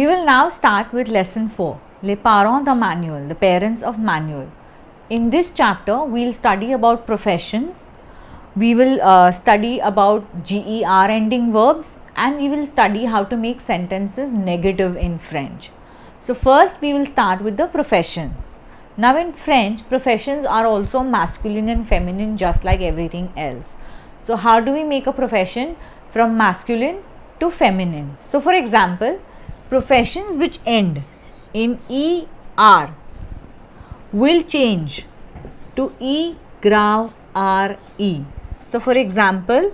We will now start with lesson 4, Les Parents d'un Manuel, the parents of manual. In this chapter, we will study about professions, we will study about GER ending verbs, and we will study how to make sentences negative in French. So first we will start with the professions. Now in French, professions are also masculine and feminine just like everything else. So how do we make a profession from masculine to feminine? So for example, professions which end in ER will change to EGRAVE. So for example,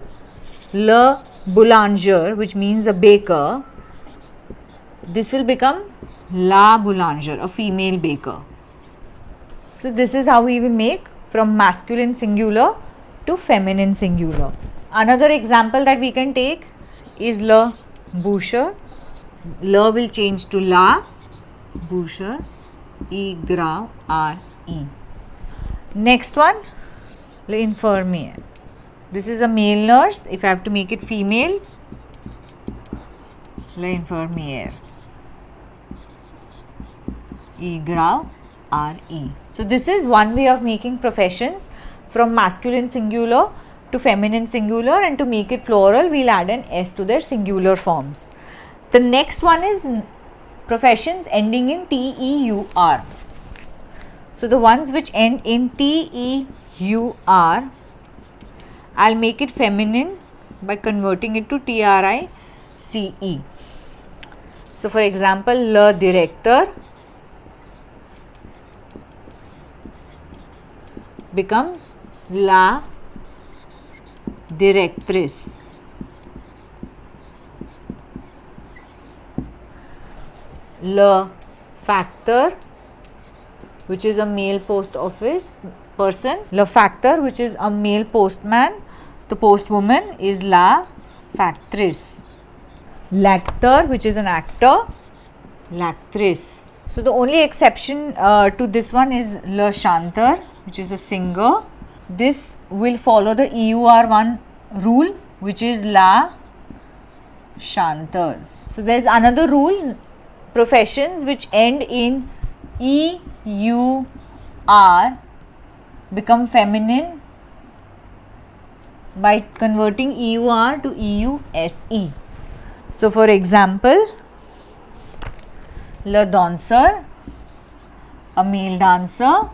le boulanger, which means a baker, this will become la boulanger, a female baker. So this is how we will make from masculine singular to feminine singular. Another example that we can take is le boucher. Le will change to la, boucher, EGRAVE. Next one, l'infirmière. This is a male nurse. If I have to make it female, l'infirmière, EGRAVE. So this is one way of making professions from masculine singular to feminine singular, and to make it plural, we'll add an S to their singular forms. The next one is professions ending in TEUR. So the ones which end in TEUR, I'll make it feminine by converting it to TRICE. So for example, le directeur becomes la directrice. Le facteur, which is a male post office person, le facteur, which is a male postman, the postwoman is la factrice. L'acteur, which is an actor, l'actrice. So the only exception to this one is le chanteur, which is a singer. This will follow the EUR1 rule, which is la chanteuse. So there is another rule, professions which end in EUR become feminine by converting EUR to EUSE. So for example, le danseur, a male dancer,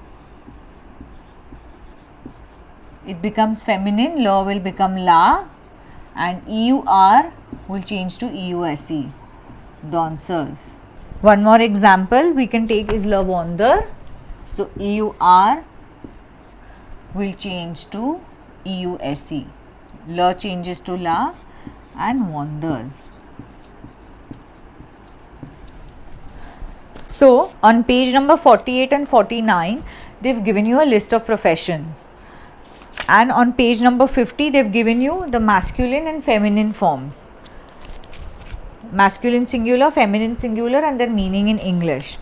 it becomes feminine, le will become la, and EUR will change to EUSE, danseurs. One more example we can take is le vendeur. So EUR will change to EUSE. Le changes to la, and vendeurs. So on page number 48 and 49, they've given you a list of professions. And on page number 50, they've given you the masculine and feminine forms. Masculine singular, feminine singular, and their meaning in English.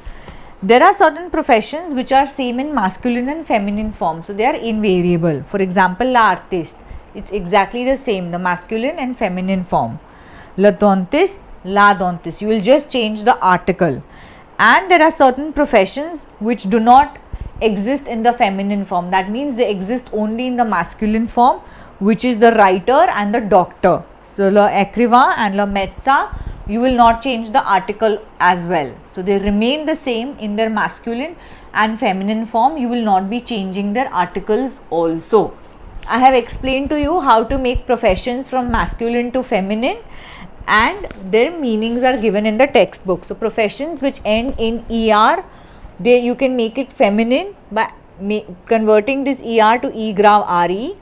There are certain professions which are same in masculine and feminine form, so they are invariable. For example, l'artiste, it's exactly the same, the masculine and feminine form. Le dentiste, la dentiste, you will just change the article. And there are certain professions which do not exist in the feminine form, that means they exist only in the masculine form, which is the writer and the doctor. So le écrivain and le médecin, you will not change the article as well. So they remain the same in their masculine and feminine form. You will not be changing their articles also. I have explained to you how to make professions from masculine to feminine, and their meanings are given in the textbook. So professions which end in ER, you can make it feminine by converting this ER to EGRAVE.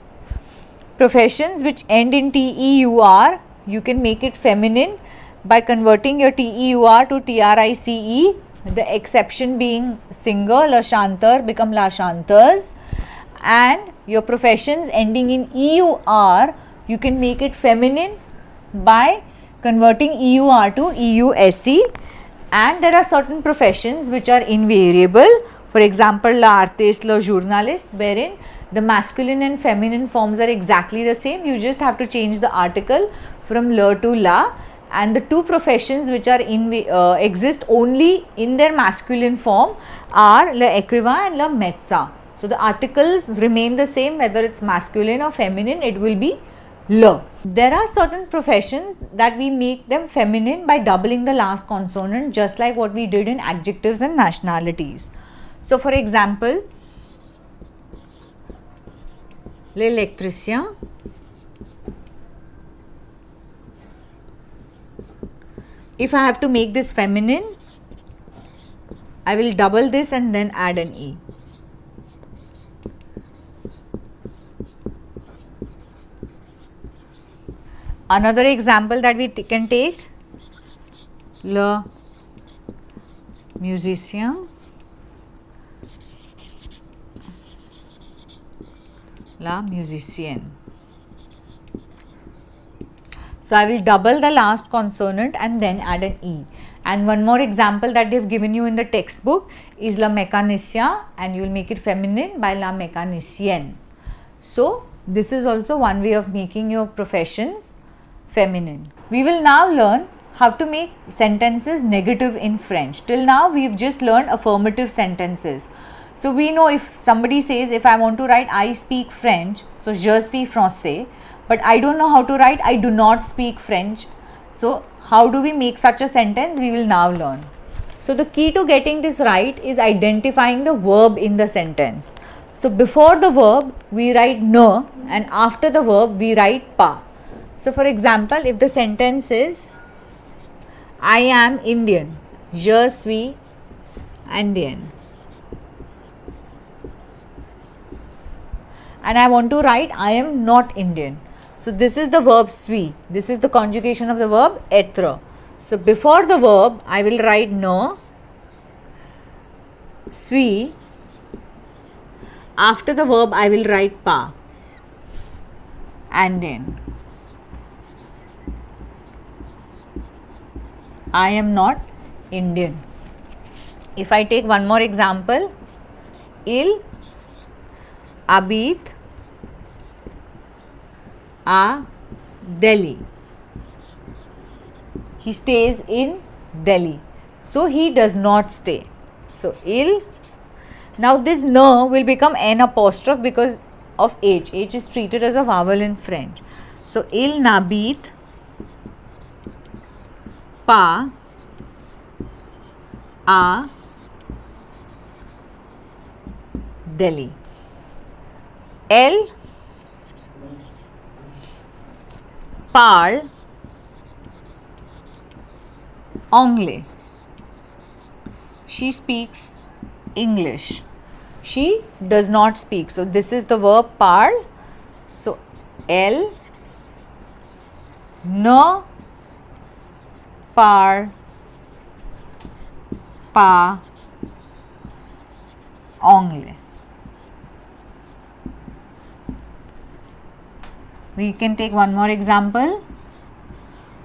Professions which end in TEUR, you can make it feminine by converting your TEUR to TRICE, the exception being singer, le chanteur become la chanteuse. And your professions ending in EUR, you can make it feminine by converting EUR to EUSE. And there are certain professions which are invariable. For example, l'artiste, le journaliste, wherein the masculine and feminine forms are exactly the same. You just have to change the article from le to la, and the two professions which are exist only in their masculine form are le écrivain and le médecin. So the articles remain the same, whether it's masculine or feminine, it will be le. There are certain professions that we make them feminine by doubling the last consonant, just like what we did in adjectives and nationalities. So for example, l'électricien, if I have to make this feminine, I will double this and then add an E. Another example that we can take, le musicien, la musicienne. So I will double the last consonant and then add an E. And one more example that they have given you in the textbook is le mécanicien, and you will make it feminine by la mécanicienne. So this is also one way of making your professions feminine. We will now learn how to make sentences negative in French. Till now we have just learned affirmative sentences. So we know if somebody says, if I want to write I speak French, so je suis français, but I don't know how to write I do not speak French. So how do we make such a sentence? We will now learn. So the key to getting this right is identifying the verb in the sentence. So before the verb we write ne, and after the verb we write pas. So for example, if the sentence is I am Indian, je suis Indian, and I want to write I am not Indian. So this is the verb suis. This is the conjugation of the verb être. So before the verb I will write ne, suis. After the verb I will write pas, and then I am not Indian. If I take one more example, il habite à Delhi. He stays in Delhi. So he does not stay. So il. Now this ne will become n apostrophe because of h. H is treated as a vowel in French. So il n'habite pas à Delhi. Elle parle anglais. She speaks English. She does not speak. So this is the verb parle. So elle ne parle pas anglais. We can take one more example.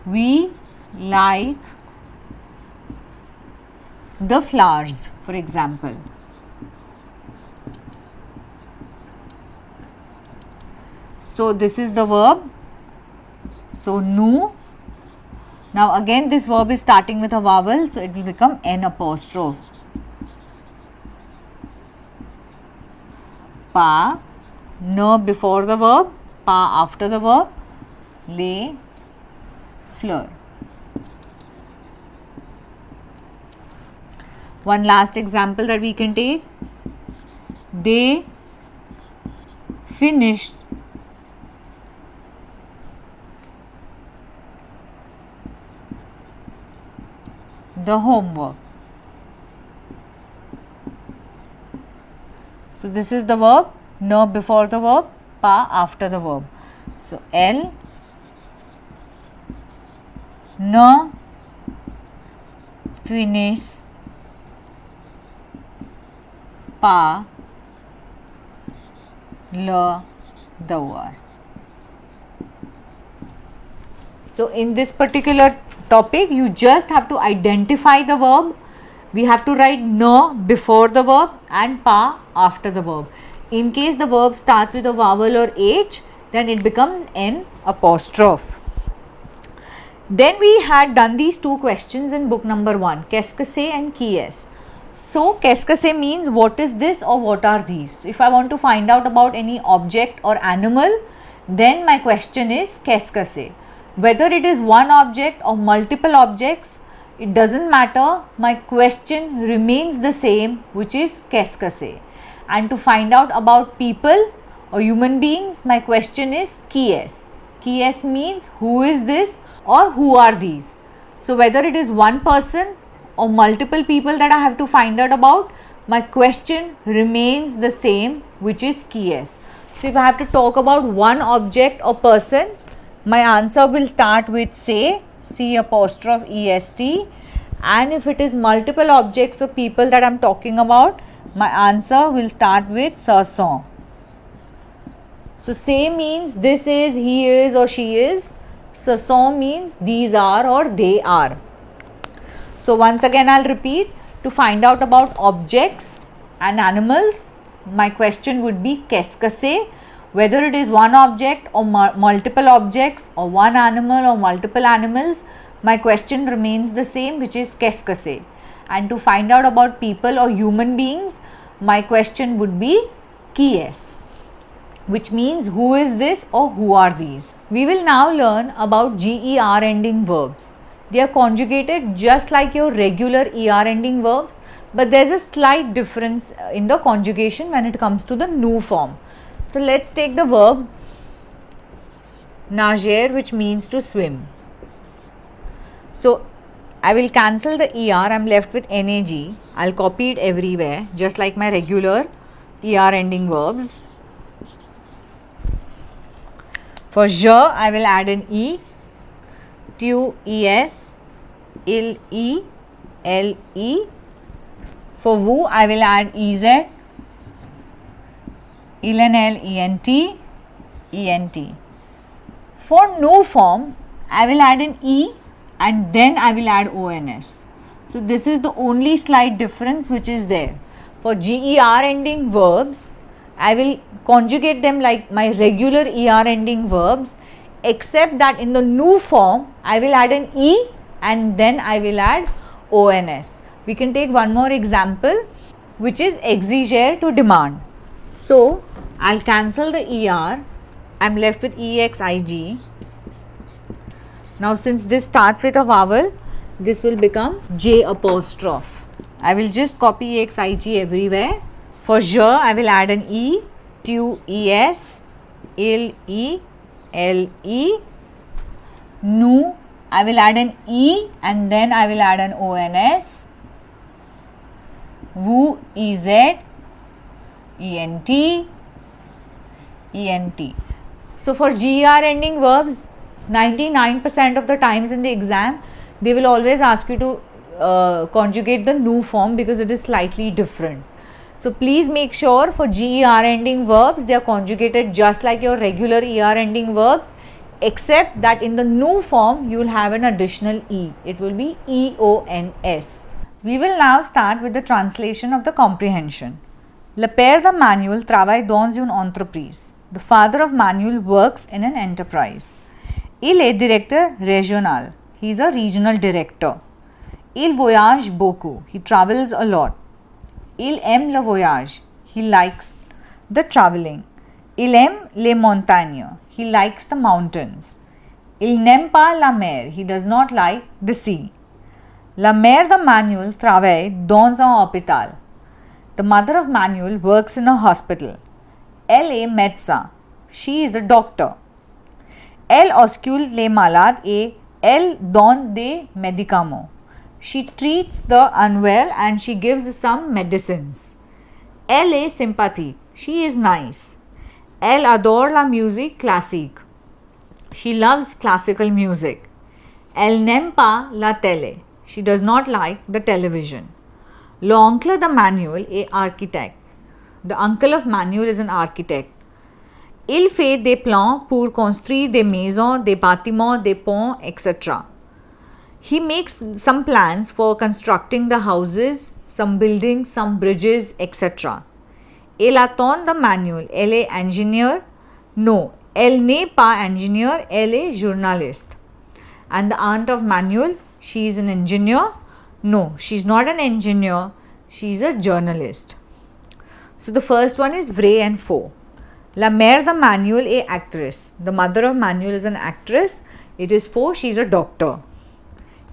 We like the flowers, for example. So this is the verb. So nous. Now again this verb is starting with a vowel, so it will become n apostrophe. Pas, ne before the verb, pas after the verb, les fleurs. One last example that we can take. They finished the homework. So this is the verb, ne before the verb, pas after the verb. So elle ne finissent pas le devoir. So in this particular topic, you just have to identify the verb. We have to write ne before the verb and pas after the verb. In case the verb starts with a vowel or h, then it becomes n apostrophe. Then we had done these two questions in book number 1, qu'est-ce que c'est and qui est. So qu'est-ce que c'est means what is this or what are these. If I want to find out about any object or animal, then my question is qu'est-ce que c'est. Whether it is one object or multiple objects, it doesn't matter, my question remains the same, which is qu'est-ce que c'est. And to find out about people or human beings, my question is qui est. Qui est means who is this or who are these. So whether it is one person or multiple people that I have to find out about, my question remains the same, which is qui est. So if I have to talk about one object or person, my answer will start with say, C apostrophe EST, and if it is multiple objects or people that I am talking about, my answer will start with ce sont. So say means this is, he is or she is. Ce sont means these are or they are. So once again I'll repeat, to find out about objects and animals, my question would be qu'est-ce que c'est. Whether it is one object or multiple objects or one animal or multiple animals, my question remains the same, which is qu'est-ce que c'est. And to find out about people or human beings, my question would be qui est, which means who is this or who are these. We will now learn about GER ending verbs. They are conjugated just like your regular ER ending verbs, but there is a slight difference in the conjugation when it comes to the nu form. So let's take the verb nager, which means to swim. So I will cancel the ER, I am left with NAG. I will copy it everywhere just like my regular ER ending verbs. For je, I will add an E, tu, ES, il, E, L, E. For vous, I will add EZ, ILNL, ENT, ENT. For nu form, I will add an E and then I will add ONS. So this is the only slight difference which is there. For GER ending verbs, I will conjugate them like my regular ER ending verbs, except that in the nu form, I will add an E and then I will add ONS. We can take one more example, which is exiger, to demand. So I'll cancel the ER, I'm left with EXIG. Now since this starts with a vowel, this will become J apostrophe. I will just copy EXIG everywhere. For je, I will add an E, tu, ES, il, E, L, E. Nu, I will add an E and then I will add an ONS. Vous, EZ, ENT, ENT. So for GER ending verbs, 99% of the times in the exam, they will always ask you to conjugate the nu form because it is slightly different. So please make sure for GER ending verbs, they are conjugated just like your regular ER ending verbs, except that in the nu form, you will have an additional E. It will be EONS. We will now start with the translation of the comprehension. Le père de Manuel travaille dans une entreprise. The father of Manuel works in an enterprise. Il est directeur régional. He is a regional director. Il voyage beaucoup. He travels a lot. Il aime le voyage. He likes the traveling. Il aime les montagnes. He likes the mountains. Il n'aime pas la mer. He does not like the sea. La mère de Manuel travaille dans un hôpital. The mother of Manuel works in a hospital. Elle est médecin. She is a doctor. Elle ausculte les malades et elle donne des médicaments. She treats the unwell and she gives some medicines. Elle est sympathique. She is nice. Elle adore la musique classique. She loves classical music. Elle n'aime pas la télé. She does not like the television. L'oncle de Manuel est architecte. The uncle of Manuel is an architect. Il fait des plans pour construire des maisons, des bâtiments, des ponts, etc. He makes some plans for constructing the houses, some buildings, some bridges, etc. Elle attend de Manuel. Elle est ingénieure? No, elle n'est pas ingénieure, elle est journaliste. And the aunt of Manuel, she is an engineer. No, she's not an engineer. She's a journalist. So the first one is vrai and faux. La mère de Manuel est actrice. The mother of Manuel is an actress. It is faux. She's a doctor.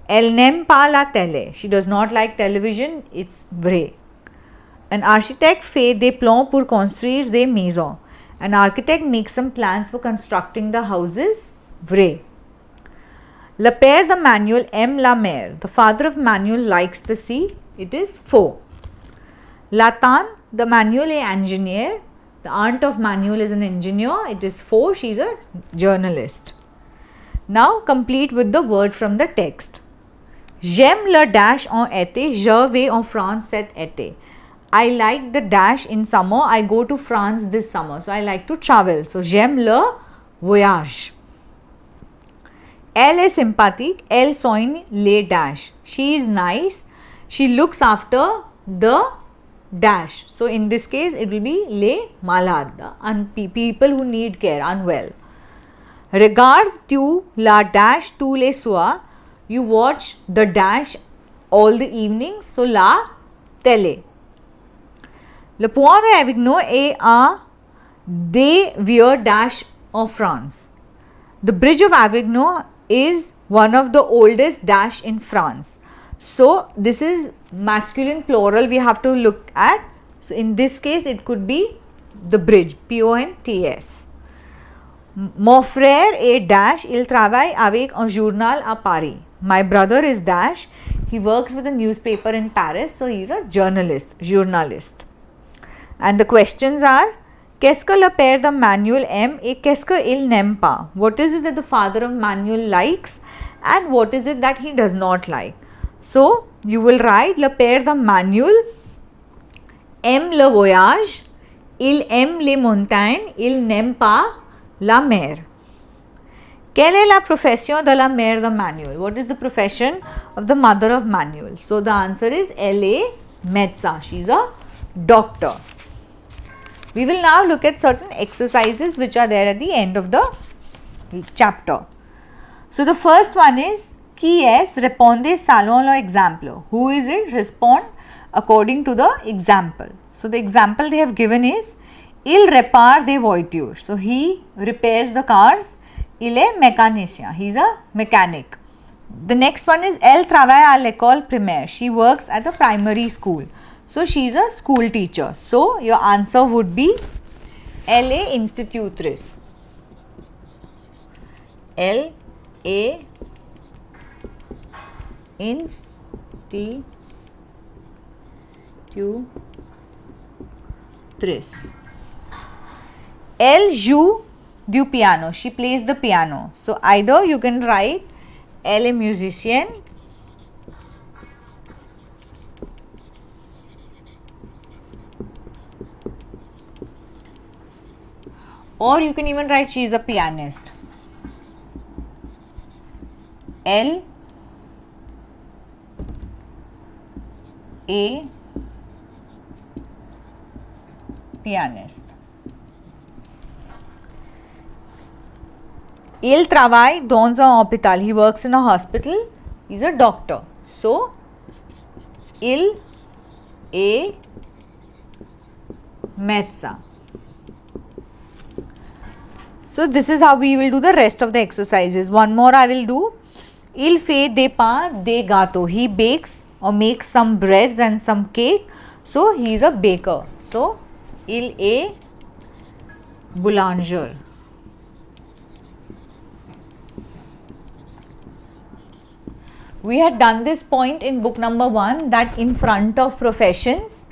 Elle n'aime pas la télé. She does not like television. It's vrai. An architecte fait des plans pour construire des maisons. An architect makes some plans for constructing the houses. Vrai. Le père de Manuel aime la mer. The father of Manuel likes the sea. It is faux. La tante de Manuel est ingénieur. The aunt of Manuel is an engineer. It is faux. She is a journalist. Now complete with the word from the text. J'aime le dash en été. Je vais en France cet été. I like the dash in summer. I go to France this summer. So I like to travel. So j'aime le voyage. Elle est sympathique. Elle soigne les dash. She is nice. She looks after the dash. So in this case it will be les malades, people who need care, unwell. Regarde tu la dash tous les soirs. You watch the dash all the evenings. So la télé. Le Pont d'Avignon est un des vieux dash of France. The bridge of Avignon is one of the oldest dash in France. So this is masculine plural we have to look at. So in this case it could be the bridge, Ponts. Mon frère est dash, il travaille avec un journal à Paris. My brother is dash, he works with a newspaper in Paris, so he is a journalist. And the questions are, qu'est-ce que le père de Manuel aime et qu'est-ce qu'il n'aime pas? What is it that the father of Manuel likes and what is it that he does not like? So you will write, le père de Manuel aime le voyage, il aime les montagnes, il n'aime pas la mer. Quelle est la profession de la mère de Manuel? What is the profession of the mother of Manuel? So the answer is elle est médecin. She is a doctor. We will now look at certain exercises which are there at the end of the chapter. So the first one is qui est répondez selon l'exemple. Who is it? Respond according to the example. So the example they have given is il répare des voitures. So he repairs the cars. Il est mécanicien. He is a mechanic. The next one is elle travaille à l'école primaire. She works at a primary school. So she is a school teacher. So your answer would be elle est institutrice. Elle est institutrice. Elle joue du piano. She plays the piano. So either you can write elle est musicienne or you can even write she is a pianist. Elle est pianiste. Il travaille dans un hôpital. He works in a hospital. He is a doctor. So, il est médecin. So, this is how we will do the rest of the exercises. One more I will do. Il fait des pains, des gâteaux. He bakes or makes some breads and some cake. So, he is a baker. So, il est boulanger. We had done this point in book number 1 that in front of professions,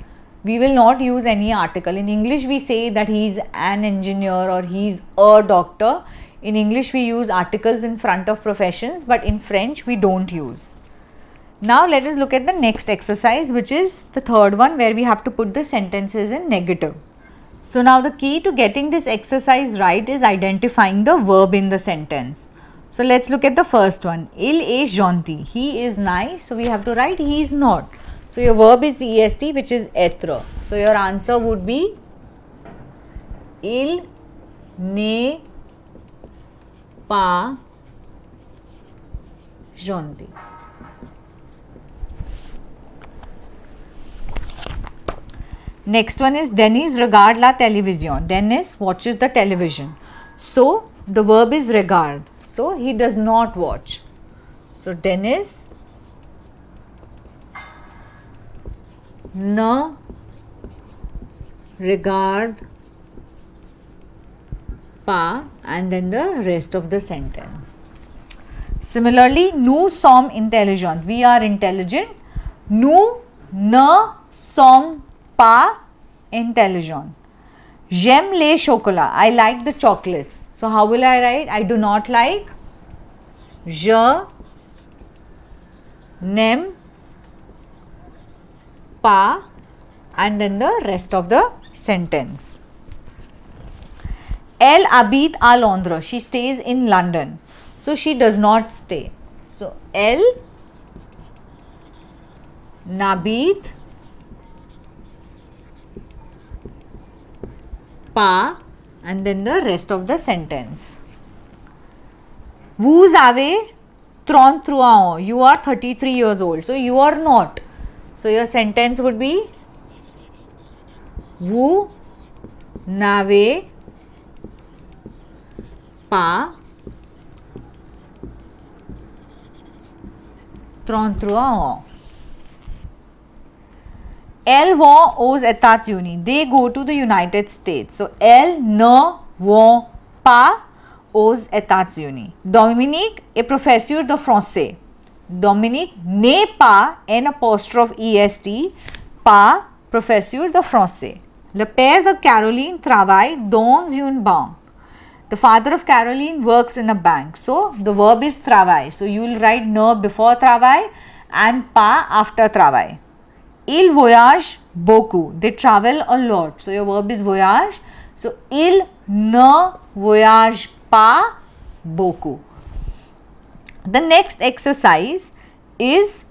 we will not use any article. In English, we say that he is an engineer or he is a doctor. In English, we use articles in front of professions, but in French, we don't use. Now, let us look at the next exercise, which is the third one where we have to put the sentences in negative. So, now the key to getting this exercise right is identifying the verb in the sentence. So, let's look at the first one. Il est gentil. He is nice. So, we have to write he is not. So, your verb is est, which is être. So, your answer would be il n'est pas Janti. Next one is Dennis regarde la télévision. Dennis watches the television. So the verb is regard. So he does not watch. So Dennis ne regarde pas, and then the rest of the sentence. Similarly, nous sommes intelligents. We are intelligent. Nous ne sommes pas intelligent. J'aime les chocolats. I like the chocolates. So how will I write? I do not like. Je n'aime pas, and then the rest of the sentence. Elle habite à Londres. She stays in London. So she does not stay. So elle n'habite pas, and then the rest of the sentence. Vous avez 33 ans. You are 33 years old. So you are not. So your sentence would be vous n'avez pas 33 ans. Elles vont aux États-Unis. They go to the United States. So elles ne vont pas aux États-Unis. Dominique est professeur de français. Dominique n'est pas n apostrophe est pas professeur de français. Le père de Caroline travaille dans une banque. The father of Caroline works in a bank. So the verb is travail. So you will write ne before travail and pas after travail. Il voyage beaucoup. They travel a lot. So your verb is voyage. So il ne voyage pas beaucoup. The next exercise is,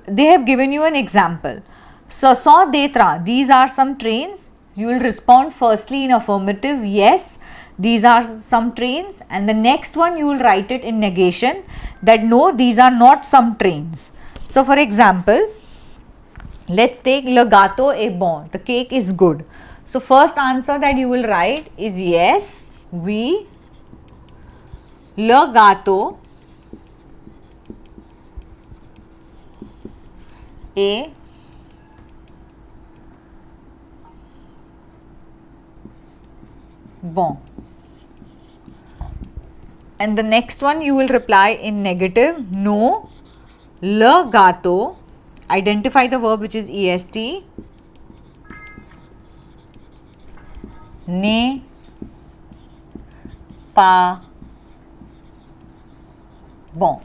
they have given you an example. Ce sont des trains. These are some trains. You will respond firstly in affirmative, yes, these are some trains, and the next one you will write it in negation, that no, these are not some trains. So for example, let's take le gâteau est bon. The cake is good. So first answer that you will write is yes, oui, le gâteau est bon. And the next one you will reply in negative, no, le gâteau, identify the verb which is est, n'est pas bon.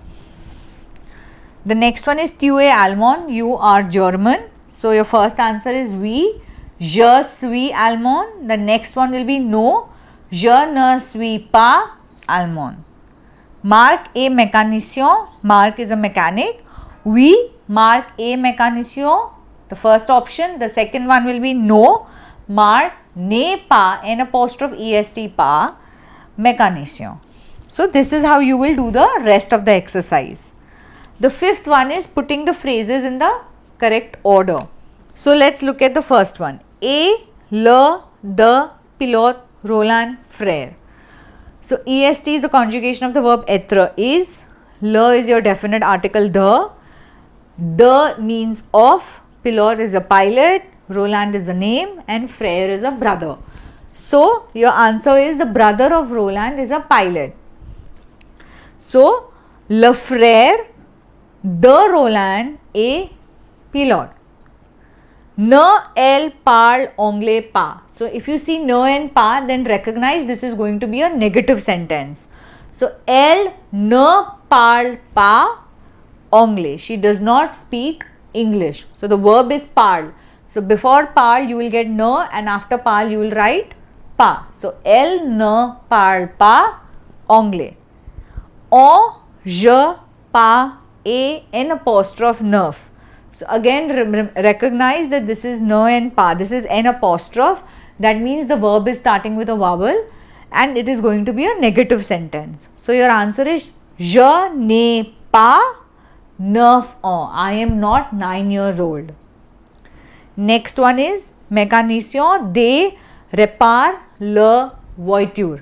The next one is tu es allemand, you are German. So your first answer is oui, je suis allemand. The next one will be no, je ne suis pas allemand. Marc est mécanicien. Marc is a mechanic. Oui, Marc est mécanicien. The first option. The second one will be no, Marc n'est pas, n apostrophe est pas, mécanicien. So this is how you will do the rest of the exercise. The fifth one is putting the phrases in the correct order. So let's look at the first one. A, le, de, pilote, Roland, frère. So est is the conjugation of the verb être, is, le is your definite article de means of, pilote is a pilot, Roland is the name, and frère is a brother. So your answer is the brother of Roland is a pilot. So le frère de Roland est pilote. Ne elle parle anglais pas. So if you see ne and pas, then recognize this is going to be a negative sentence. So elle ne parle pas anglais. She does not speak English. So the verb is parle. So before parle you will get ne, and after parle you will write pas. So elle ne parle pas anglais. On, je, pas, et, n apostrophe neuf. So again recognize that this is ne and pas. This is n apostrophe. That means the verb is starting with a vowel and it is going to be a negative sentence. So your answer is je n'ai pas 9 ans. I am not 9 years old. Next one is mécanicien de répare le voiture.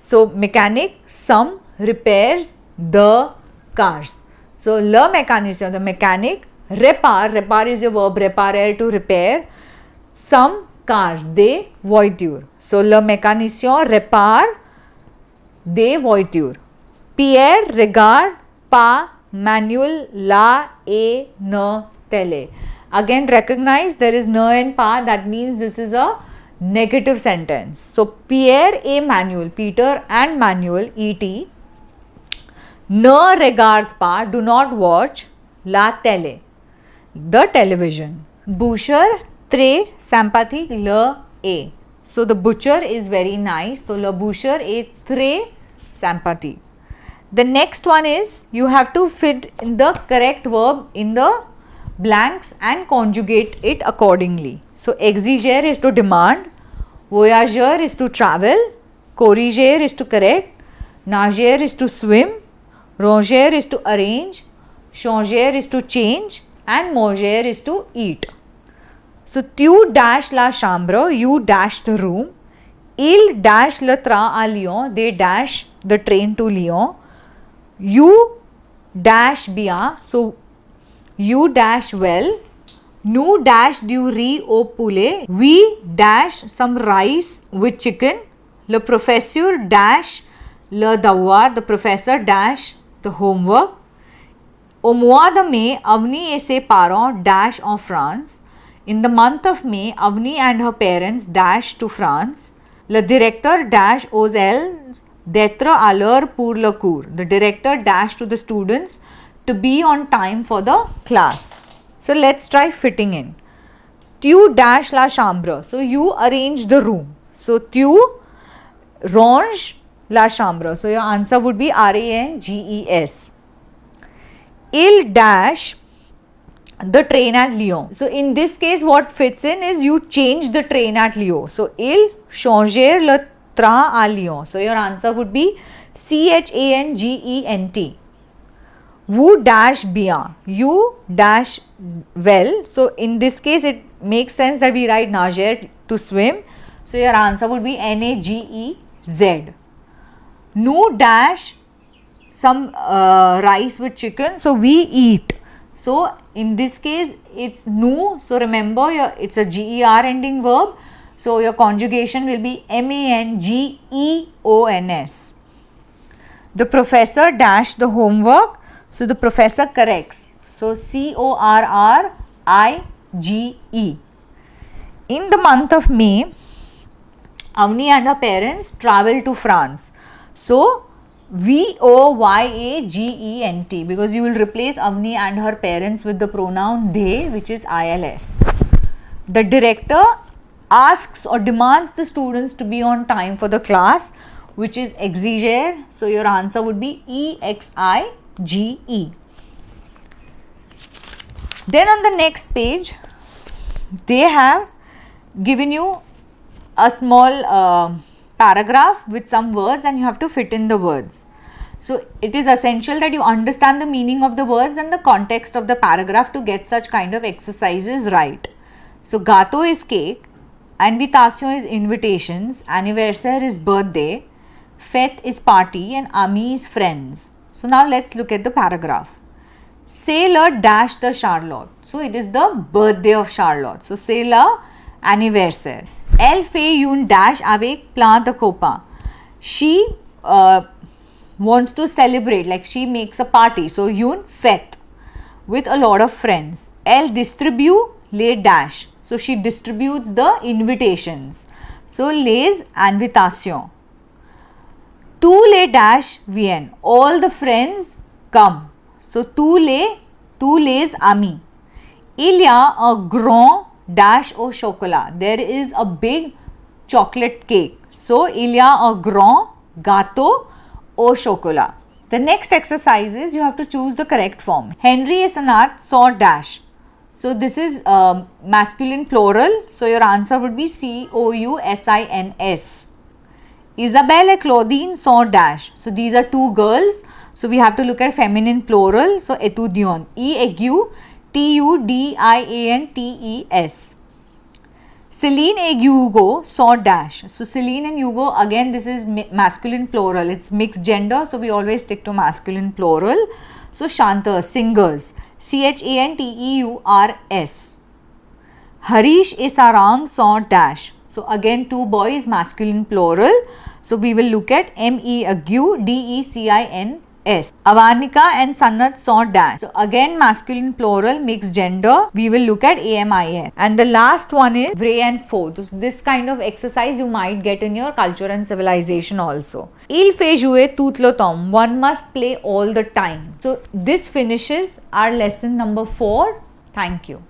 So mechanic, some repairs the cars. So le mécanicien, the mechanic, répare is your verb, réparer, to repair some cars, des voitures. So le mécanicien répare des voitures. Pierre regarde pas manuel la et ne télé. Again, recognize there is ne and pas, that means this is a negative sentence. So Pierre et Manuel, Peter and Manuel, et, ne regarde pas, do not watch, la télé, the television. Boucher très sympathique, le est. So the butcher is very nice. So le boucher est très sympathique. The next one is you have to fit in the correct verb in the blanks and conjugate it accordingly. So exiger is to demand, voyageur is to travel, corriger is to correct, nager is to swim, ranger is to arrange, changer is to change, and manger is to eat. So tu dash la chambre, you dash the room, il dash le train à Lyon, they dash the train to Lyon, you dash bien, so you dash well, nous dash du riz au poulet, we dash some rice with chicken, le professeur dash le devoir, the professor dash the homework, au mois de mai, Avni et ses parents dash en France, in the month of May, Avni and her parents dash to France, le directeur dash aux élèves d'être à l'heure pour le cours, the director dash to the students to be on time for the class. So let's try fitting in. Tu dash la chambre, so you arrange the room. So tu range la chambre, so your answer would be ranges. Il dash the train at Lyon. So in this case what fits in is you change the train at Lyon. So il changer le train à Lyon. So your answer would be changent. Vous dash bien, you dash well. So in this case it makes sense that we write nager to swim. So your answer would be nagez. Nous dash some rice with chicken, so we eat. So in this case it's nous, so remember it's a ger ending verb, so your conjugation will be mangeons. The professor dash the homework, so the professor corrects, so corrige. In the month of May, Avni and her parents travel to France, so voyagent, because you will replace Avni and her parents with the pronoun they, which is ils. The director asks or demands the students to be on time for the class, which is exiger, so your answer would be exige. Then on the next page they have given you a small paragraph with some words and you have to fit in the words. So it is essential that you understand the meaning of the words and the context of the paragraph to get such kind of exercises right. So gâteau is cake, invitation is invitations, anniversaire is birthday, fête is party, and ami is friends. So now let's look at the paragraph. C'est le dash de Charlotte. So it is the birthday of Charlotte. So c'est le anniversaire. Elle fait une dash avec plein de copains. She wants to celebrate, like she makes a party. So une fête with a lot of friends. Elle distribue les dash. So she distributes the invitations. So les invitations. Tous les dash viennent. All the friends come. So tous les amis. Il y a un grand dash au chocolat. There is a big chocolate cake. So il y a un grand gâteau au chocolat. The next exercise is you have to choose the correct form. Henry et Sanat saw dash. So this is masculine plural. So your answer would be cousins. Isabelle and Claudine saw dash. So these are two girls. So we have to look at feminine plural. So etudiant, E-A-G-U, T-U-D-I-A-N-T-E-S. Celine et Hugo saw dash. So Celine and Hugo, again this is masculine plural, it's mixed gender, so we always stick to masculine plural. So chanteurs, singers, C-H-A-N-T-E-U-R-S. Harish et Sarang saw dash. So again 2 boys, masculine plural, so we will look at M-E-A-G-U-D-E-C-I-N-S. Avanika and Sanat saw dash. So again masculine plural, mixed gender, we will look at A-M-I-N. And the last one is vrai and faux. So this kind of exercise you might get in your culture and civilization also. Il fait jouer tout le temps. One must play all the time. So this finishes our lesson number 4. Thank you.